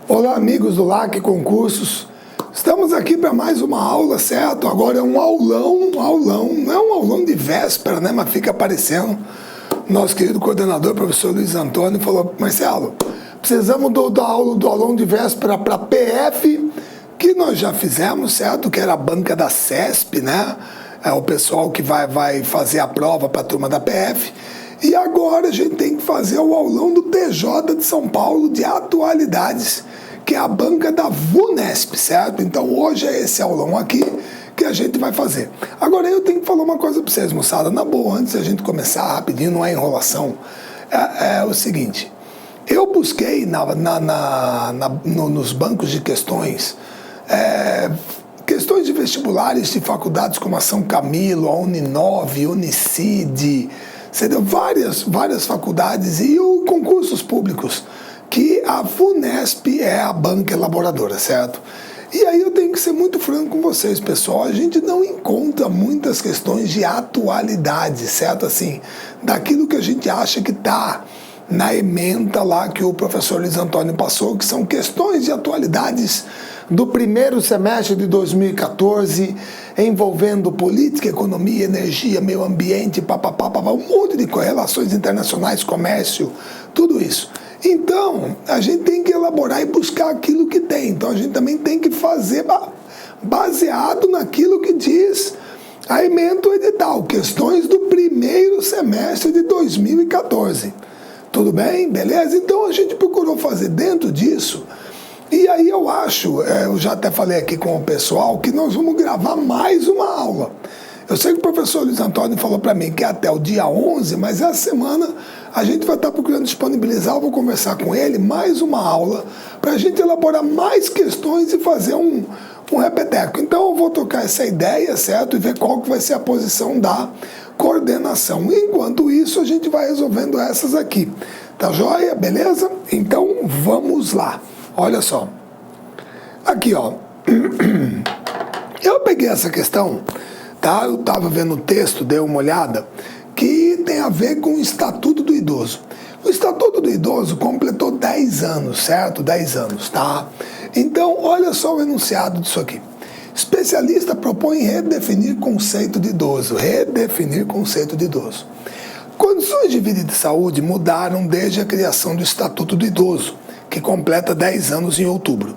Olá, amigos do LAC Concursos. Estamos aqui para mais uma aula, certo? Agora é um aulão, não é um aulão de véspera, né? Mas fica aparecendo. Nosso querido coordenador, professor Luiz Antônio, falou: Marcelo, precisamos do aulão de véspera para PF, que nós já fizemos, certo? Que era a banca da CESP, né? É o pessoal que vai fazer a prova para a turma da PF. E agora a gente tem que fazer o aulão do TJ de São Paulo de atualidades, que é a banca da VUNESP, certo? Então hoje é esse aulão aqui que a gente vai fazer. Agora eu tenho que falar uma coisa para vocês, moçada, na boa, antes da gente começar rapidinho, não é enrolação. É o seguinte, eu busquei nos bancos de questões, questões de vestibulares de faculdades como a São Camilo, a Uninove, Unicid, várias faculdades e concursos públicos, que a VUNESP é a banca elaboradora, certo? E aí eu tenho que ser muito franco com vocês, pessoal, a gente não encontra muitas questões de atualidade, certo? Assim, daquilo que a gente acha que está na ementa lá que o professor Luiz Antônio passou, que são questões de atualidades do primeiro semestre de 2014, envolvendo política, economia, energia, meio ambiente, um monte de relações internacionais, comércio, tudo isso. Então, a gente tem que elaborar e buscar aquilo que tem. Então, a gente também tem que fazer baseado naquilo que diz a ementa o edital, questões do primeiro semestre de 2014. Tudo bem? Beleza? Então, a gente procurou fazer dentro disso. E aí eu acho, eu já até falei aqui com o pessoal, que nós vamos gravar mais uma aula. Eu sei que o professor Luiz Antônio falou para mim que é até o dia 11, mas essa semana a gente vai estar procurando disponibilizar, eu vou conversar com ele, mais uma aula, para a gente elaborar mais questões e fazer um repeteco. Então eu vou tocar essa ideia, certo? E ver qual que vai ser a posição da coordenação. Enquanto isso, a gente vai resolvendo essas aqui. Tá joia? Beleza? Então vamos lá. Olha só, aqui ó, eu peguei essa questão, tá? Eu estava vendo o texto, dei uma olhada, que tem a ver com o Estatuto do Idoso. O Estatuto do Idoso completou 10 anos, certo? 10 anos, tá? Então, olha só o enunciado disso aqui. Especialista propõe redefinir conceito de idoso, Condições de vida e de saúde mudaram desde a criação do Estatuto do Idoso, que completa 10 anos em outubro.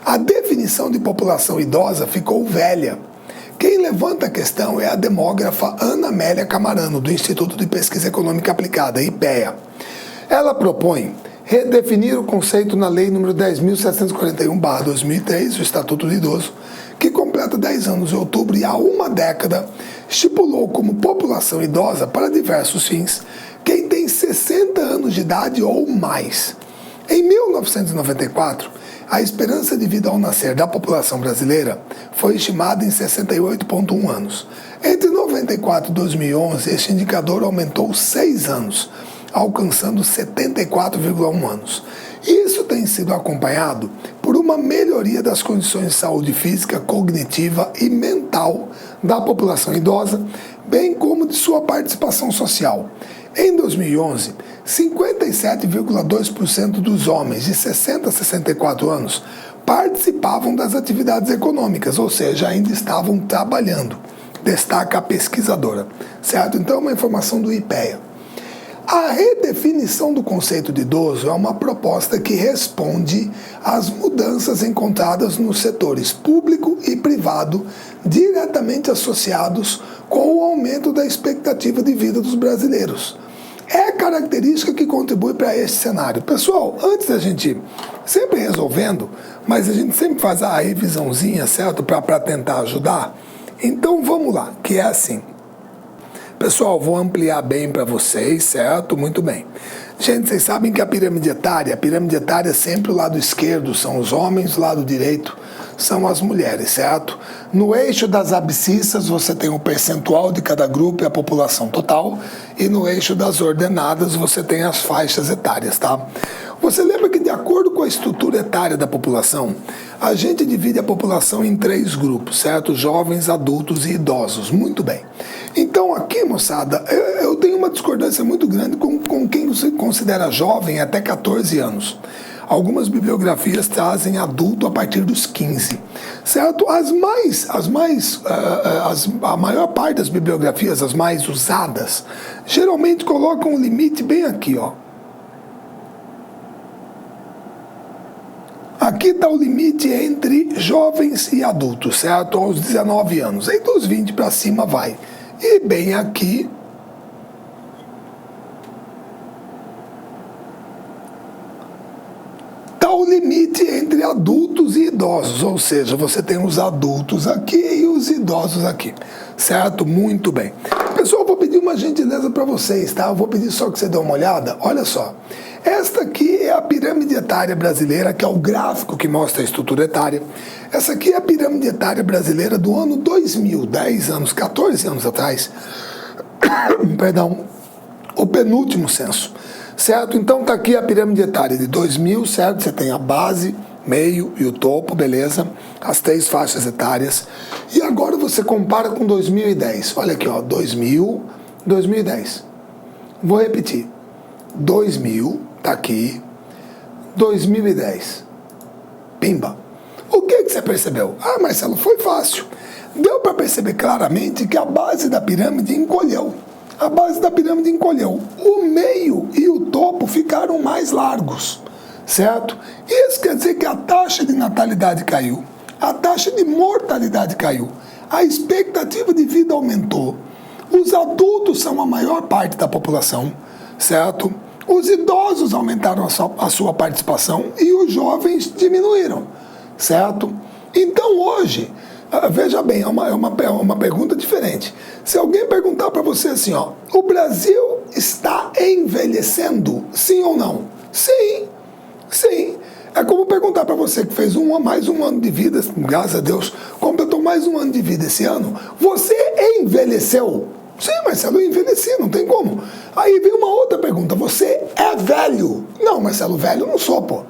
A definição de população idosa ficou velha. Quem levanta a questão é a demógrafa Ana Amélia Camarano, do Instituto de Pesquisa Econômica Aplicada, IPEA. Ela propõe redefinir o conceito na Lei nº 10.741/2003, o Estatuto do Idoso, que completa 10 anos em outubro e há uma década estipulou como população idosa, para diversos fins, quem tem 60 anos de idade ou mais. Em 1994, a esperança de vida ao nascer da população brasileira foi estimada em 68,1 anos. Entre 94 e 2011, este indicador aumentou 6 anos, alcançando 74,1 anos. Isso tem sido acompanhado por uma melhoria das condições de saúde física, cognitiva e mental da população idosa, bem como de sua participação social. Em 2011, 57,2% dos homens de 60 a 64 anos participavam das atividades econômicas, ou seja, ainda estavam trabalhando, destaca a pesquisadora, certo? Então é uma informação do IPEA. A redefinição do conceito de idoso é uma proposta que responde às mudanças encontradas nos setores público e privado, diretamente associados com o aumento da expectativa de vida dos brasileiros. É a característica que contribui para este cenário. Pessoal, antes da gente sempre resolvendo, mas a gente sempre faz a revisãozinha, certo? Para tentar ajudar. Então vamos lá, que é assim. Pessoal, vou ampliar bem para vocês, certo? Muito bem. Gente, vocês sabem que a pirâmide etária é sempre o lado esquerdo são os homens, o lado direito são as mulheres, certo? No eixo das abscissas você tem o percentual de cada grupo e a população total, e no eixo das ordenadas você tem as faixas etárias, tá? Você lembra que de acordo com a estrutura etária da população, a gente divide a população em 3 grupos, certo? Jovens, adultos e idosos. Muito bem. Então aqui, moçada, eu tenho uma discordância muito grande com quem se considera jovem até 14 anos. Algumas bibliografias trazem adulto a partir dos 15, certo? A maior parte das bibliografias, as mais usadas, geralmente colocam o limite bem aqui, ó. Aqui está o limite entre jovens e adultos, certo? Aos 19 anos. Aí dos 20 para cima vai. E bem aqui está o limite entre adultos e idosos. Ou seja, você tem os adultos aqui e os idosos aqui, certo? Muito bem. Pessoal, eu vou pedir uma gentileza para vocês, tá? Eu vou pedir só que você dê uma olhada. Olha só. Esta aqui é a pirâmide etária brasileira, que é o gráfico que mostra a estrutura etária. Essa aqui é a pirâmide etária brasileira do ano 2000, 10 anos, 14 anos atrás. Perdão, o penúltimo censo, certo? Então está aqui a pirâmide etária de 2000, certo? Você tem a base, meio e o topo, beleza? As 3 faixas etárias. E agora você compara com 2010. Olha aqui, ó, 2000, 2010. Vou repetir. 2000, tá aqui, 2010, pimba. O que você percebeu? Ah, Marcelo, foi fácil. Deu para perceber claramente que a base da pirâmide encolheu. A base da pirâmide encolheu. O meio e o topo ficaram mais largos, certo? Isso quer dizer que a taxa de natalidade caiu, a taxa de mortalidade caiu, a expectativa de vida aumentou, os adultos são a maior parte da população, certo? Os idosos aumentaram a sua participação e os jovens diminuíram, certo? Então hoje, veja bem, é uma pergunta diferente. Se alguém perguntar para você assim, ó, o Brasil está envelhecendo, sim ou não? Sim, sim. É como perguntar para você que fez mais um ano de vida, graças a Deus, completou mais um ano de vida esse ano, você envelheceu? Sim, Marcelo, eu envelheci, não tem como. Aí vem uma outra pergunta, você é velho? Não, Marcelo, velho não sou, pô.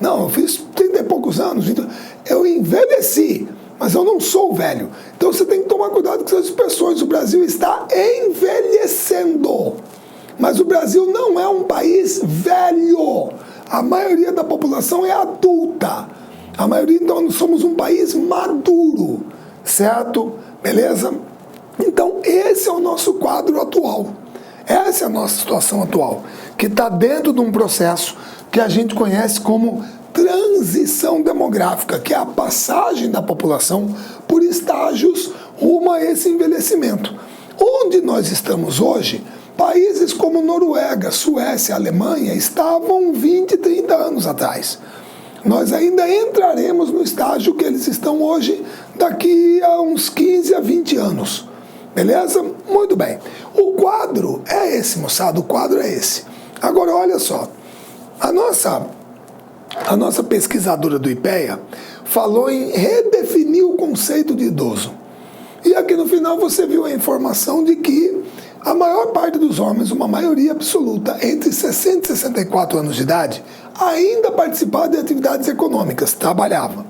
Não, eu fiz 30 e poucos anos, então eu envelheci, mas eu não sou velho. Então você tem que tomar cuidado com essas expressões. O Brasil está envelhecendo, mas o Brasil não é um país velho. A maioria da população é adulta. A maioria, então, nós somos um país maduro, certo? Beleza? Então, esse é o nosso quadro atual. Essa é a nossa situação atual, que está dentro de um processo que a gente conhece como transição demográfica, que é a passagem da população por estágios rumo a esse envelhecimento. Onde nós estamos hoje, países como Noruega, Suécia, Alemanha estavam 20, 30 anos atrás. Nós ainda entraremos no estágio que eles estão hoje daqui a uns 15 a 20 anos. Beleza? Muito bem. O quadro é esse, moçada, o quadro é esse. Agora, olha só, a nossa pesquisadora do IPEA falou em redefinir o conceito de idoso. E aqui no final você viu a informação de que a maior parte dos homens, uma maioria absoluta, entre 60 e 64 anos de idade, ainda participava de atividades econômicas, trabalhava.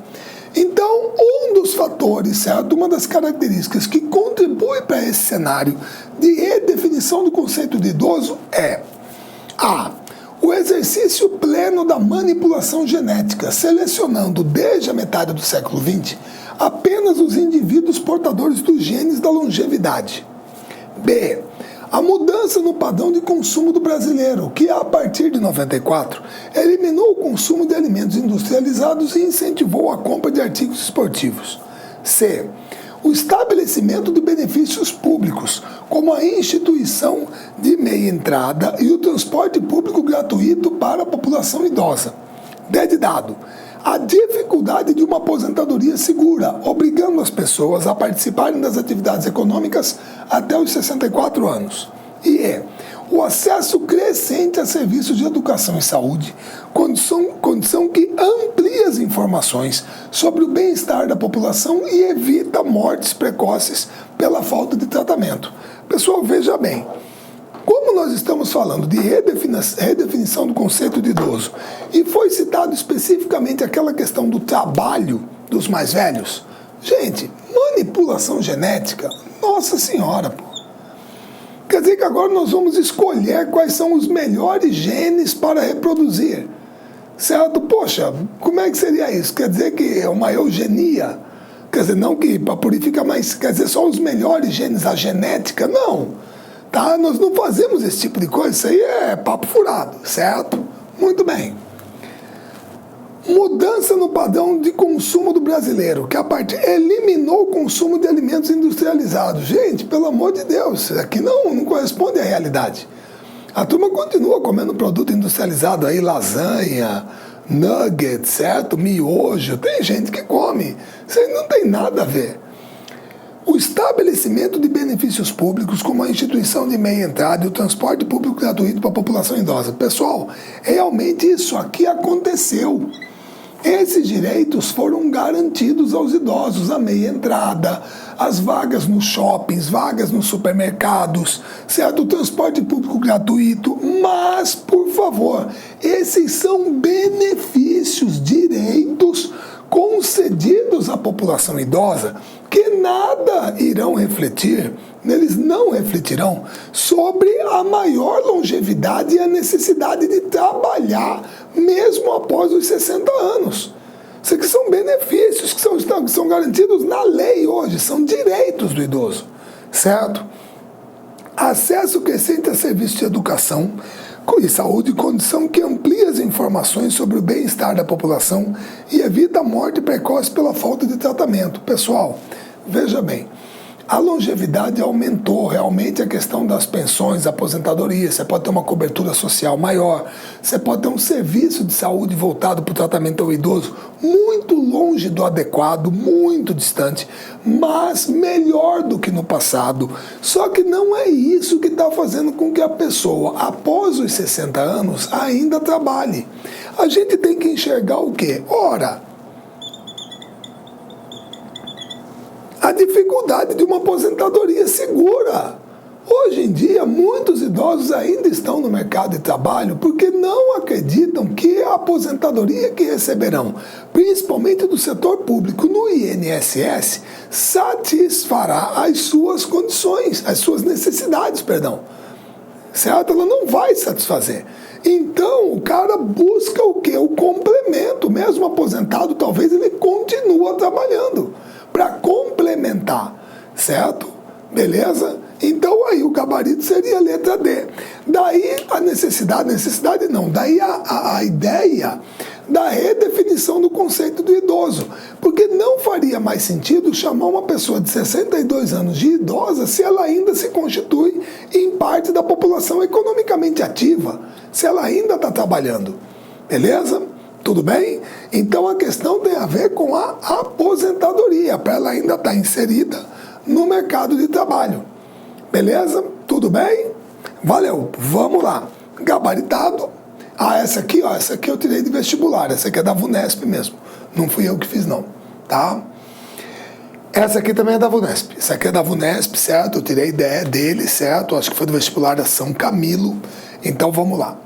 Então, um dos fatores, certo? Uma das características que contribui para esse cenário de redefinição do conceito de idoso é o exercício pleno da manipulação genética, selecionando desde a metade do século XX apenas os indivíduos portadores dos genes da longevidade. B. A mudança no padrão de consumo do brasileiro, que a partir de 94 eliminou o consumo de alimentos industrializados e incentivou a compra de artigos esportivos. C. O estabelecimento de benefícios públicos, como a instituição de meia entrada e o transporte público gratuito para a população idosa. D de dado. A dificuldade de uma aposentadoria segura, obrigando as pessoas a participarem das atividades econômicas até os 64 anos. E o acesso crescente a serviços de educação e saúde, condição que amplia as informações sobre o bem-estar da população e evita mortes precoces pela falta de tratamento. Pessoal, veja bem, como nós estamos falando de redefinição do conceito de idoso e foi citado especificamente aquela questão do trabalho dos mais velhos, gente, manipulação genética, nossa senhora, pô. Quer dizer que agora nós vamos escolher quais são os melhores genes para reproduzir. certo? Poxa, como é que seria isso? Quer dizer que é uma eugenia? Quer dizer, não que para purificar, mas quer dizer só os melhores genes, a genética? Não, tá? Nós não fazemos esse tipo de coisa, isso aí é papo furado, certo? Muito bem. Mudança no padrão de consumo do brasileiro, que a partir eliminou o consumo de alimentos industrializados. Gente, pelo amor de Deus, isso aqui não corresponde à realidade. A turma continua comendo produto industrializado aí, lasanha, nuggets, certo? Miojo, tem gente que come. Isso aí não tem nada a ver. O estabelecimento de benefícios públicos como a instituição de meia entrada e o transporte público gratuito para a população idosa. Pessoal, realmente isso aqui aconteceu. Esses direitos foram garantidos aos idosos, a meia entrada, as vagas nos shoppings, vagas nos supermercados, certo? O transporte público gratuito, mas, por favor, esses são benefícios, direitos concedidos à população idosa que nada irão refletir, eles não refletirão sobre a maior longevidade e a necessidade de trabalhar mesmo após os 60 anos. Isso aqui são benefícios que são garantidos na lei hoje, são direitos do idoso, certo? Acesso crescente a serviços de educação e saúde, condição que amplia as informações sobre o bem-estar da população e evita a morte precoce pela falta de tratamento. Pessoal, veja bem, a longevidade aumentou realmente a questão das pensões, aposentadoria, você pode ter uma cobertura social maior, você pode ter um serviço de saúde voltado para o tratamento ao idoso, muito longe do adequado, muito distante, mas melhor do que no passado. Só que não é isso que está fazendo com que a pessoa, após os 60 anos, ainda trabalhe. A gente tem que enxergar o quê? Ora, a dificuldade de uma aposentadoria segura. Hoje em dia, muitos idosos ainda estão no mercado de trabalho porque não acreditam que a aposentadoria que receberão, principalmente do setor público no INSS, satisfará as suas condições, as suas necessidades, perdão. Certo? Ela não vai satisfazer. Então, o cara busca o quê? O complemento. Mesmo aposentado, talvez ele continue trabalhando para complementar, certo? Beleza? Então aí o gabarito seria a letra D. Daí a necessidade não, daí a ideia da redefinição do conceito do idoso, porque não faria mais sentido chamar uma pessoa de 62 anos de idosa se ela ainda se constitui em parte da população economicamente ativa, se ela ainda está trabalhando, beleza? Tudo bem? Então a questão tem a ver com a aposentadoria, para ela ainda estar inserida no mercado de trabalho. Beleza? Tudo bem? Valeu, vamos lá. Gabaritado. Essa aqui eu tirei de vestibular, essa aqui é da VUNESP mesmo. Não fui eu que fiz não, tá? Essa aqui também é da VUNESP. Essa aqui é da VUNESP, certo? Eu tirei ideia dele, certo? Acho que foi do vestibular da São Camilo. Então vamos lá.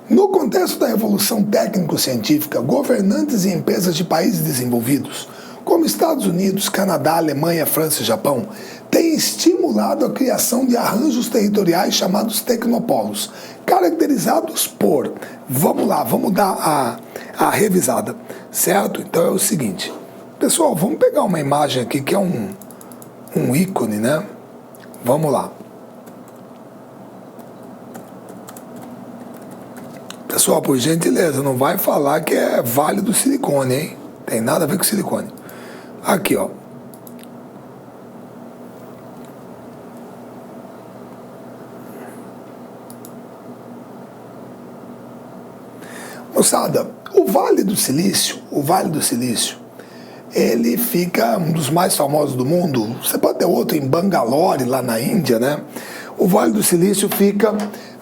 No contexto da revolução técnico-científica, governantes e empresas de países desenvolvidos, como Estados Unidos, Canadá, Alemanha, França e Japão, têm estimulado a criação de arranjos territoriais chamados tecnopolos, caracterizados por... Vamos lá, vamos dar a revisada, certo? Então é o seguinte, pessoal, vamos pegar uma imagem aqui que é um ícone, né? Vamos lá. Pessoal, por gentileza, não vai falar que é Vale do Silicone, hein? Tem nada a ver com silicone. Aqui, ó. Moçada, o Vale do Silício, ele fica um dos mais famosos do mundo. Você pode ter outro em Bangalore, lá na Índia, né? O Vale do Silício fica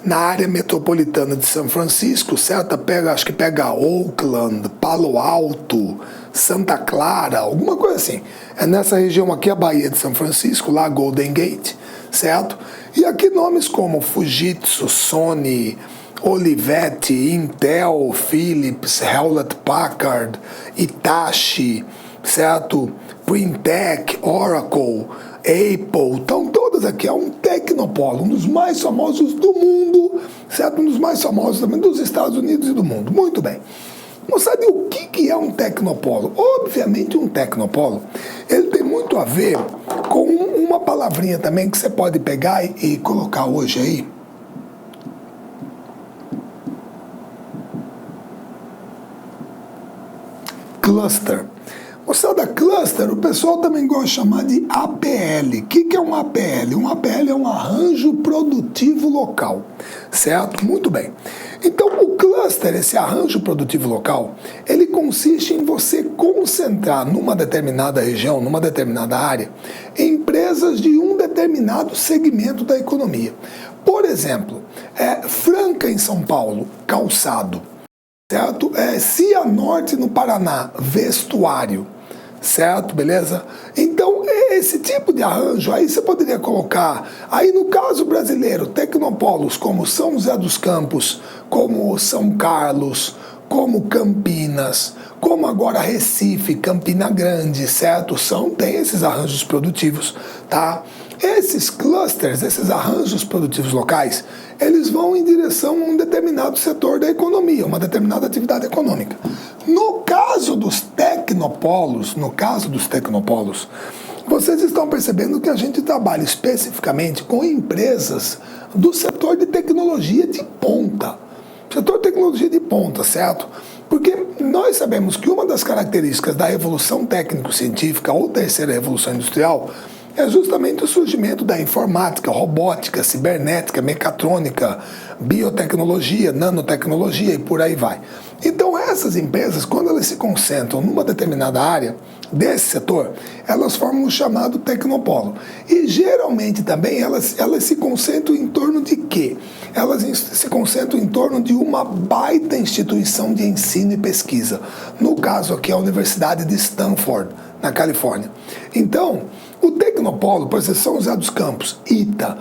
na área metropolitana de São Francisco, certo? Acho que pega Oakland, Palo Alto, Santa Clara, alguma coisa assim. É nessa região aqui a Baía de São Francisco, lá Golden Gate, certo? E aqui nomes como Fujitsu, Sony, Olivetti, Intel, Philips, Hewlett Packard, Hitachi, certo? Printec, Oracle, Apple, então todas aqui, é um tecnopolo, um dos mais famosos do mundo, certo? Um dos mais famosos também dos Estados Unidos e do mundo. Muito bem. Moçada, e o que é um tecnopolo? Obviamente um tecnopolo, ele tem muito a ver com uma palavrinha também que você pode pegar e colocar hoje aí. Cluster. Moçada, cluster, o pessoal também gosta de chamar de APL. O que é um APL? Um APL é um arranjo produtivo local, certo? Muito bem. Então, o cluster, esse arranjo produtivo local, ele consiste em você concentrar numa determinada região, numa determinada área, empresas de um determinado segmento da economia. Por exemplo, Franca em São Paulo, calçado. Certo? Cianorte no Paraná, vestuário, certo? Beleza? Então, esse tipo de arranjo, aí você poderia colocar, aí no caso brasileiro, tecnopolos como São José dos Campos, como São Carlos, como Campinas, como agora Recife, Campina Grande, certo? Tem esses arranjos produtivos, tá? Esses clusters, esses arranjos produtivos locais, eles vão em direção a um determinado setor da economia, uma determinada atividade econômica. No caso dos tecnopolos, vocês estão percebendo que a gente trabalha especificamente com empresas do setor de tecnologia de ponta. Setor de tecnologia de ponta, certo? Porque nós sabemos que uma das características da revolução técnico-científica ou terceira revolução industrial é justamente o surgimento da informática, robótica, cibernética, mecatrônica, biotecnologia, nanotecnologia e por aí vai. Então essas empresas, quando elas se concentram numa determinada área desse setor, elas formam o chamado tecnopolo. E geralmente também elas se concentram em torno de quê? Elas se concentram em torno de uma baita instituição de ensino e pesquisa. No caso aqui, a Universidade de Stanford, na Califórnia. Então, o tecnopolo, por exemplo, São José dos Campos, ITA,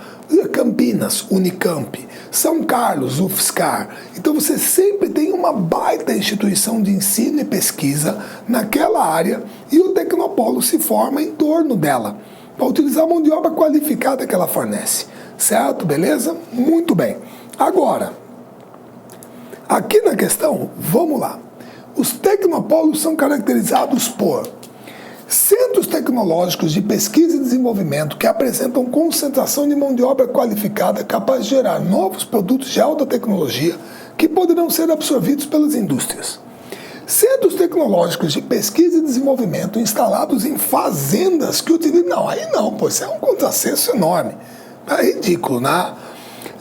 Campinas, Unicamp, São Carlos, UFSCar. Então você sempre tem uma baita instituição de ensino e pesquisa naquela área e o tecnopolo se forma em torno dela, para utilizar a mão de obra qualificada que ela fornece. Certo? Beleza? Muito bem. Agora, aqui na questão, vamos lá. Os tecnopolos são caracterizados por centros tecnológicos de pesquisa e desenvolvimento que apresentam concentração de mão de obra qualificada capaz de gerar novos produtos de alta tecnologia que poderão ser absorvidos pelas indústrias. Centros tecnológicos de pesquisa e desenvolvimento instalados em fazendas que utilizam... Não, aí não, pô, isso é um contrassenso enorme. É ridículo, né?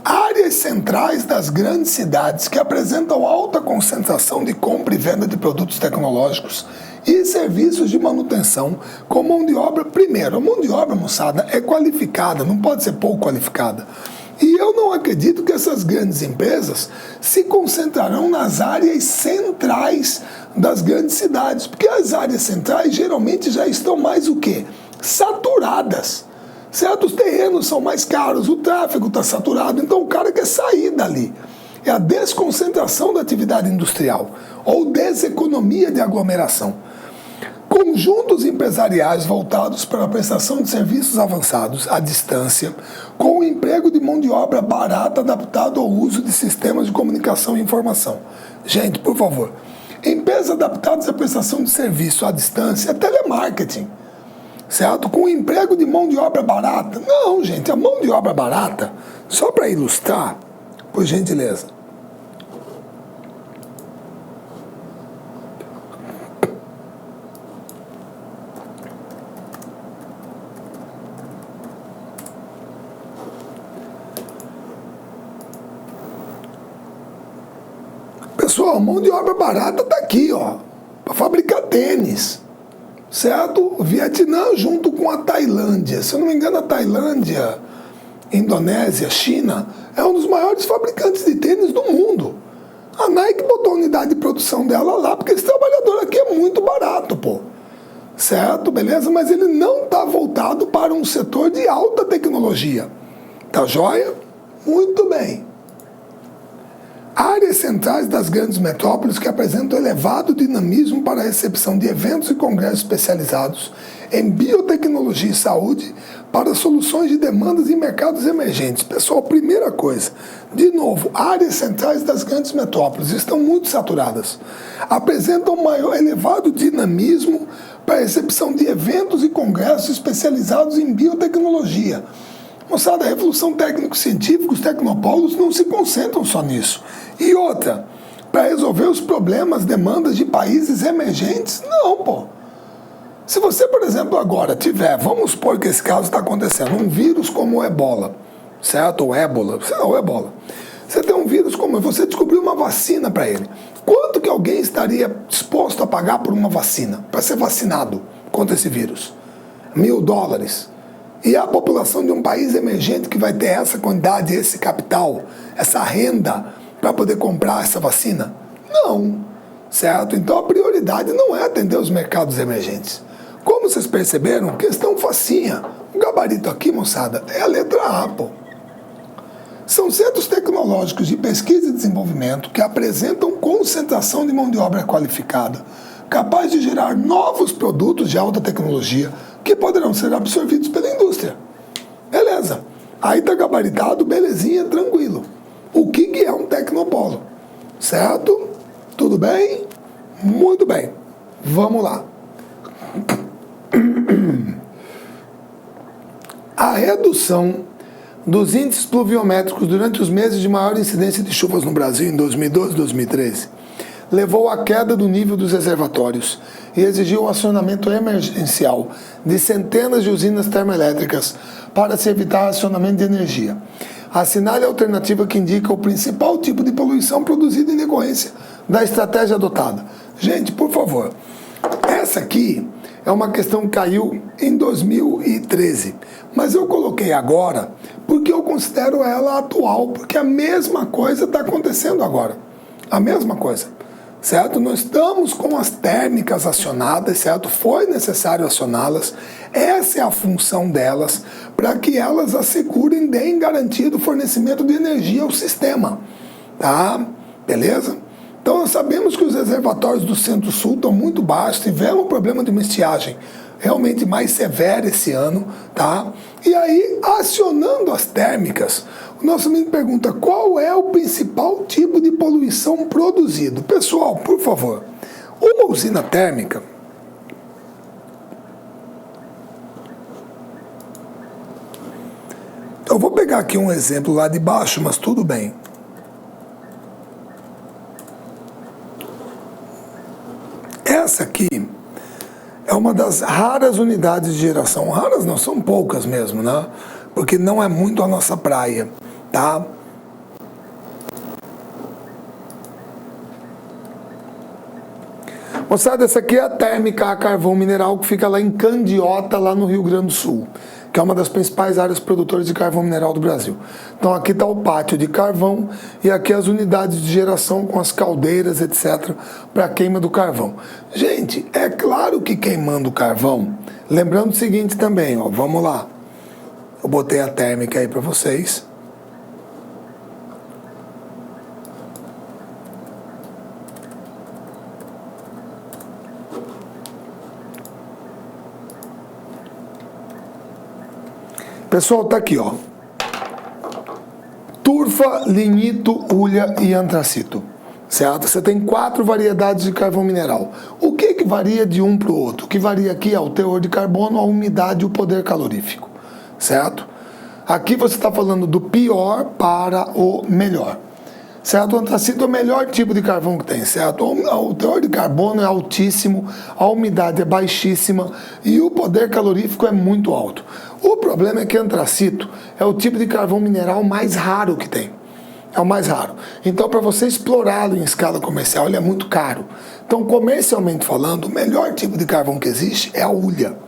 Áreas centrais das grandes cidades que apresentam alta concentração de compra e venda de produtos tecnológicos e serviços de manutenção com mão de obra. Primeiro, a mão de obra, moçada, é qualificada, não pode ser pouco qualificada. E eu não acredito que essas grandes empresas se concentrarão nas áreas centrais das grandes cidades, porque as áreas centrais geralmente já estão mais o quê? Saturadas. Certos terrenos são mais caros, o tráfego está saturado, então o cara quer sair dali. É a desconcentração da atividade industrial ou deseconomia de aglomeração. Conjuntos empresariais voltados para a prestação de serviços avançados à distância, com o emprego de mão de obra barata adaptado ao uso de sistemas de comunicação e informação. Gente, por favor, empresas adaptadas à prestação de serviço à distância é telemarketing. Certo? Com o emprego de mão de obra barata. Não, gente, a mão de obra barata, só para ilustrar, por gentileza. Pessoal, a mão de obra barata está aqui, ó, para fabricar tênis. Certo? O Vietnã junto com a Tailândia. Se eu não me engano, a Tailândia, Indonésia, China, é um dos maiores fabricantes de tênis do mundo. A Nike botou a unidade de produção dela lá, porque esse trabalhador aqui é muito barato, pô. Certo? Beleza? Mas ele não está voltado para um setor de alta tecnologia. Tá joia? Muito bem. Áreas centrais das grandes metrópoles que apresentam elevado dinamismo para a recepção de eventos e congressos especializados em biotecnologia e saúde, para soluções de demandas em mercados emergentes. Pessoal, primeira coisa, de novo, áreas centrais das grandes metrópoles estão muito saturadas. Apresentam maior elevado dinamismo para a recepção de eventos e congressos especializados em biotecnologia. Moçada, a revolução técnico-científica, os tecnopolos não se concentram só nisso. E outra, para resolver os problemas, demandas de países emergentes, não, pô. Se você, por exemplo, agora tiver, vamos supor que esse caso está acontecendo, um vírus como o Ebola, certo? Ou Ébola, o Ebola. Você tem um vírus como você descobriu uma vacina para ele. Quanto que alguém estaria disposto a pagar por uma vacina, para ser vacinado contra esse vírus? $1.000. E a população de um país emergente que vai ter essa quantidade, esse capital, essa renda para poder comprar essa vacina? Não, certo? Então a prioridade não é atender os mercados emergentes. Como vocês perceberam, questão facinha. O gabarito aqui, moçada, é a letra A, pô. São centros tecnológicos de pesquisa e desenvolvimento que apresentam concentração de mão de obra qualificada, capaz de gerar novos produtos de alta tecnologia que poderão ser absorvidos pela indústria. Beleza. Aí está gabaritado, belezinha, tranquilo. O que é um tecnopolo? Certo? Tudo bem? Muito bem. Vamos lá. A redução dos índices pluviométricos durante os meses de maior incidência de chuvas no Brasil em 2012 e 2013 levou à queda do nível dos reservatórios e exigiu o acionamento emergencial de centenas de usinas termoelétricas para se evitar racionamento de energia. Assinale a alternativa que indica o principal tipo de poluição produzida em decorrência da estratégia adotada. Gente, por favor, essa aqui é uma questão que caiu em 2013, mas eu coloquei agora porque eu considero ela atual, porque a mesma coisa está acontecendo agora. A mesma coisa, certo? Nós estamos com as térmicas acionadas, certo? Foi necessário acioná-las, essa é a função delas, para que elas assegurem, deem garantia do fornecimento de energia ao sistema, tá? Beleza? Então nós sabemos que os reservatórios do Centro-Sul estão muito baixos, tivemos um problema de uma estiagem realmente mais severa esse ano, tá? E aí, acionando as térmicas, o nosso amigo pergunta qual é o principal tipo de poluição produzido. Pessoal, por favor, uma usina térmica, eu vou pegar aqui um exemplo lá de baixo, mas tudo bem. Essa aqui é uma das raras unidades de geração. Raras não, são poucas mesmo, né? Porque não é muito a nossa praia, tá? Moçada, essa aqui é a térmica a carvão mineral que fica lá em Candiota, lá no Rio Grande do Sul, que é uma das principais áreas produtoras de carvão mineral do Brasil. Então aqui está o pátio de carvão e aqui as unidades de geração com as caldeiras, etc., para a queima do carvão. Gente, é claro que queimando o carvão, lembrando o seguinte também, ó, vamos lá. Eu botei a térmica aí para vocês. Pessoal, tá aqui, ó. Turfa, lignito, hulha e antracito. Certo? Você tem 4 variedades de carvão mineral. O que varia de um para o outro? O que varia aqui é o teor de carbono, a umidade e o poder calorífico. Certo? Aqui você está falando do pior para o melhor. Certo? O antracito é o melhor tipo de carvão que tem, certo? O teor de carbono é altíssimo, a umidade é baixíssima e o poder calorífico é muito alto. O problema é que antracito é o tipo de carvão mineral mais raro que tem. É o mais raro. Então, para você explorá-lo em escala comercial, ele é muito caro. Então, comercialmente falando, o melhor tipo de carvão que existe é a hulha,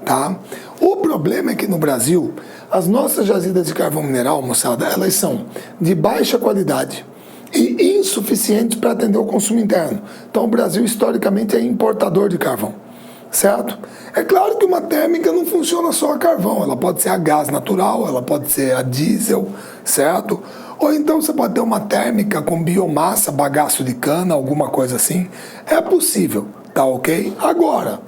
tá? O problema é que no Brasil, as nossas jazidas de carvão mineral, moçada, elas são de baixa qualidade e insuficientes para atender o consumo interno. Então, o Brasil, historicamente, é importador de carvão, certo? É claro que uma térmica não funciona só a carvão, ela pode ser a gás natural, ela pode ser a diesel, certo? Ou então você pode ter uma térmica com biomassa, bagaço de cana, alguma coisa assim. É possível, tá ok? Agora,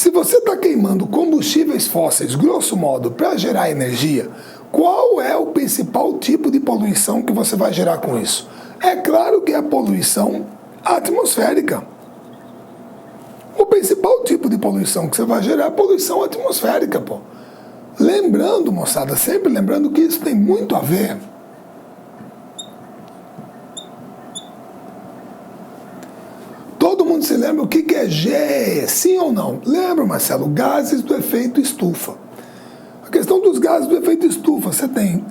Se você está queimando combustíveis fósseis, grosso modo, para gerar energia, qual é o principal tipo de poluição que você vai gerar com isso? É claro que é a poluição atmosférica. O principal tipo de poluição que você vai gerar é a poluição atmosférica, pô. Lembrando, moçada, sempre lembrando que isso tem muito a ver. Todo mundo se lembra o que é GE, sim ou não? Lembra, Marcelo? Gases do efeito estufa. A questão dos gases do efeito estufa, você tem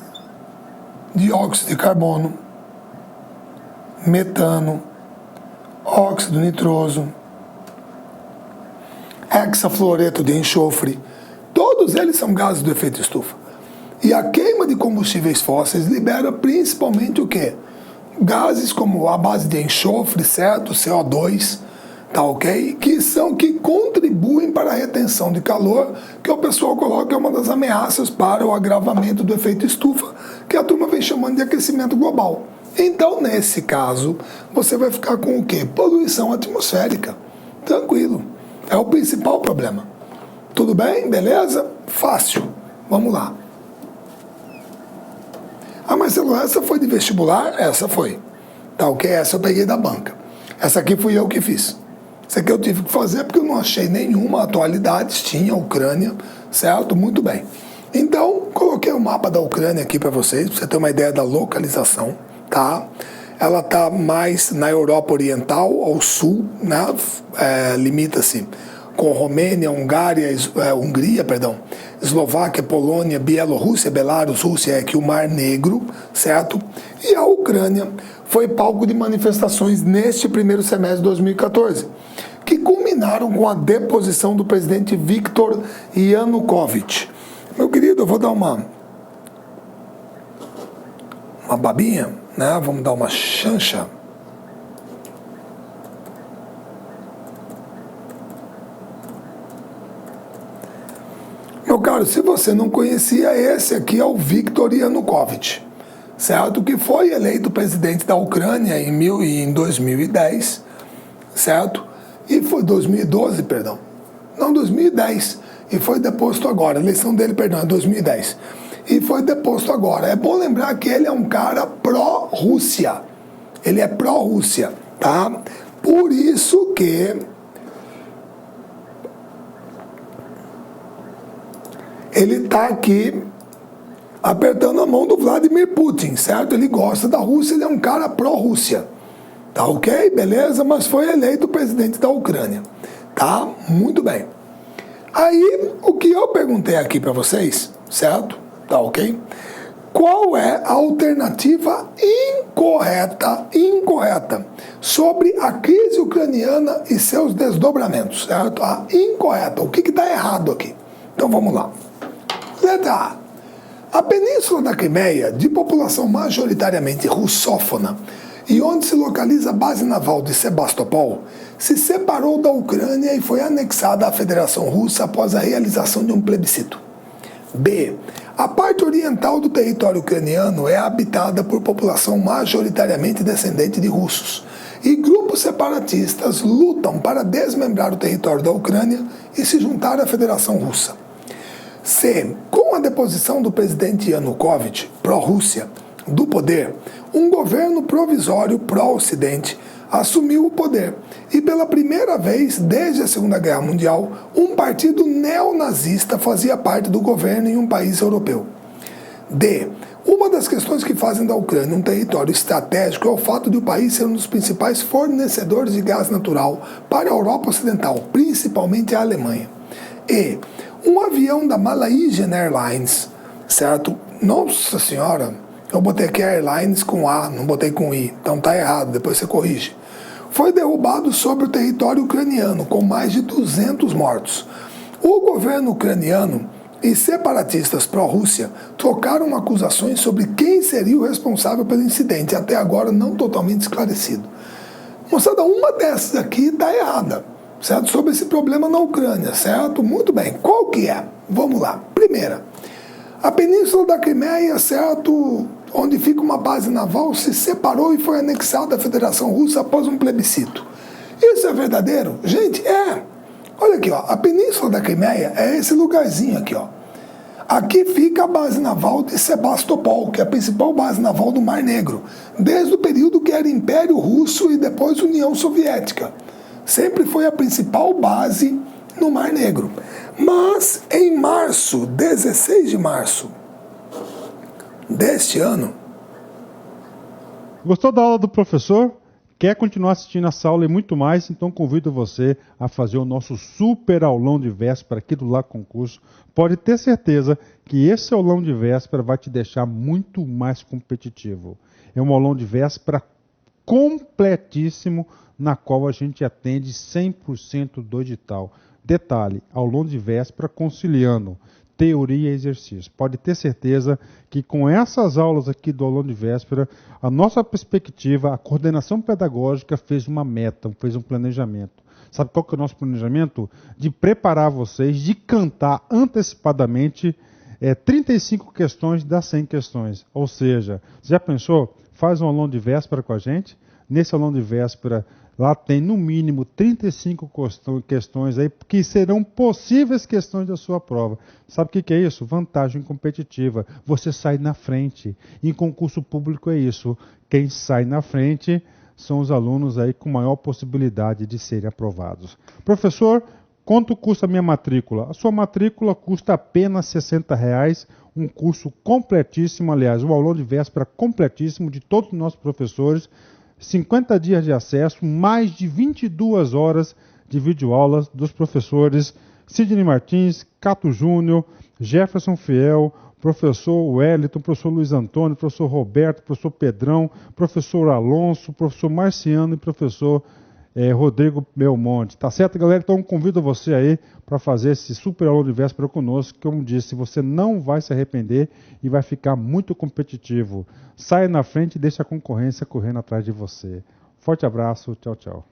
dióxido de carbono, metano, óxido nitroso, hexafluoreto de enxofre. Todos eles são gases do efeito estufa. E a queima de combustíveis fósseis libera principalmente o quê? Gases como a base de enxofre, certo? CO2, tá ok? Que contribuem para a retenção de calor, que o pessoal coloca que é uma das ameaças para o agravamento do efeito estufa, que a turma vem chamando de aquecimento global. Então, nesse caso, você vai ficar com o quê? Poluição atmosférica. Tranquilo. É o principal problema. Tudo bem? Beleza? Fácil. Vamos lá. Ah, Marcelo, essa foi de vestibular? Essa foi. Tá ok? Essa eu peguei da banca. Essa aqui fui eu que fiz. Essa aqui eu tive que fazer porque eu não achei nenhuma atualidade. Tinha Ucrânia, certo? Muito bem. Então, coloquei o mapa da Ucrânia aqui para vocês, para você ter uma ideia da localização, tá? Ela está mais na Europa Oriental, ao sul, né? Limita-se com Romênia, Hungria, Eslováquia, Polônia, Bielorrússia, Belarus, Rússia, é aqui o Mar Negro, certo? E a Ucrânia foi palco de manifestações neste primeiro semestre de 2014, que culminaram com a deposição do presidente Viktor Yanukovych. Meu querido, eu vou dar uma babinha, né? Vamos dar uma chancha. Meu caro, se você não conhecia, esse aqui é o Viktor Yanukovych, certo? Que foi eleito presidente da Ucrânia em 2010, certo? E foi 2012, perdão. Não, 2010. E foi deposto agora. A eleição dele, perdão, é 2010. E foi deposto agora. É bom lembrar que ele é um cara pró-Rússia. Ele é pró-Rússia, tá? Por isso que ele está aqui apertando a mão do Vladimir Putin, certo? Ele gosta da Rússia, ele é um cara pró-Rússia. Tá ok? Beleza? Mas foi eleito presidente da Ucrânia. Tá? Muito bem. Aí, o que eu perguntei aqui para vocês, certo? Tá ok? Qual é a alternativa incorreta sobre a crise ucraniana e seus desdobramentos, certo? A incorreta. O que está errado aqui? Então vamos lá. Letra A. A Península da Crimeia, de população majoritariamente russófona, e onde se localiza a base naval de Sebastopol, se separou da Ucrânia e foi anexada à Federação Russa após a realização de um plebiscito. B. A parte oriental do território ucraniano é habitada por população majoritariamente descendente de russos, e grupos separatistas lutam para desmembrar o território da Ucrânia e se juntar à Federação Russa. C. Com a deposição do presidente Yanukovych, pró-Rússia, do poder, um governo provisório pró-Ocidente assumiu o poder e pela primeira vez desde a Segunda Guerra Mundial, um partido neonazista fazia parte do governo em um país europeu. D. Uma das questões que fazem da Ucrânia um território estratégico é o fato de o país ser um dos principais fornecedores de gás natural para a Europa Ocidental, principalmente a Alemanha. E. Um avião da Malaysian Airlines, certo? Nossa senhora, eu botei aqui Airlines com A, não botei com I, então tá errado, depois você corrige. Foi derrubado sobre o território ucraniano, com mais de 200 mortos. O governo ucraniano e separatistas pró-Rússia trocaram acusações sobre quem seria o responsável pelo incidente, até agora não totalmente esclarecido. Moçada, uma dessas aqui tá errada, certo? Sobre esse problema na Ucrânia, certo? Muito bem. Qual que é? Vamos lá. Primeira, a Península da Crimeia, certo? Onde fica uma base naval, se separou e foi anexada à Federação Russa após um plebiscito. Isso é verdadeiro? Gente, é. Olha aqui, ó, a Península da Crimeia é esse lugarzinho aqui, ó. Aqui fica a base naval de Sebastopol, que é a principal base naval do Mar Negro, desde o período que era Império Russo e depois União Soviética. Sempre foi a principal base no Mar Negro. Mas em março, 16 de março deste ano... Gostou da aula do professor? Quer continuar assistindo essa aula e muito mais? Então convido você a fazer o nosso super aulão de véspera aqui do Lá Concurso. Pode ter certeza que esse aulão de véspera vai te deixar muito mais competitivo. É um aulão de véspera completíssimo, na qual a gente atende 100% do edital. Detalhe, aulão de véspera conciliando teoria e exercício. Pode ter certeza que com essas aulas aqui do aulão de véspera, a nossa perspectiva, a coordenação pedagógica fez uma meta, fez um planejamento. Sabe qual que é o nosso planejamento? De preparar vocês, de cantar antecipadamente 35 questões das 100 questões. Ou seja, já pensou? Faz um aulão de véspera com a gente. Nesse aulão de véspera, lá tem no mínimo 35 questões aí que serão possíveis questões da sua prova. Sabe o que é isso? Vantagem competitiva. Você sai na frente. Em concurso público é isso. Quem sai na frente são os alunos aí com maior possibilidade de serem aprovados. Professor, quanto custa a minha matrícula? A sua matrícula custa apenas R$ 60,00, um curso completíssimo, aliás, um aulão de véspera completíssimo de todos os nossos professores, 50 dias de acesso, mais de 22 horas de videoaulas dos professores Sidney Martins, Cato Júnior, Jefferson Fiel, professor Wellington, professor Luiz Antônio, professor Roberto, professor Pedrão, professor Alonso, professor Marciano e professor Rodrigo Belmonte. Tá certo, galera? Então convido você aí para fazer esse super aula de véspera conosco, que como disse, você não vai se arrepender e vai ficar muito competitivo. Saia na frente e deixe a concorrência correndo atrás de você. Forte abraço, tchau, tchau.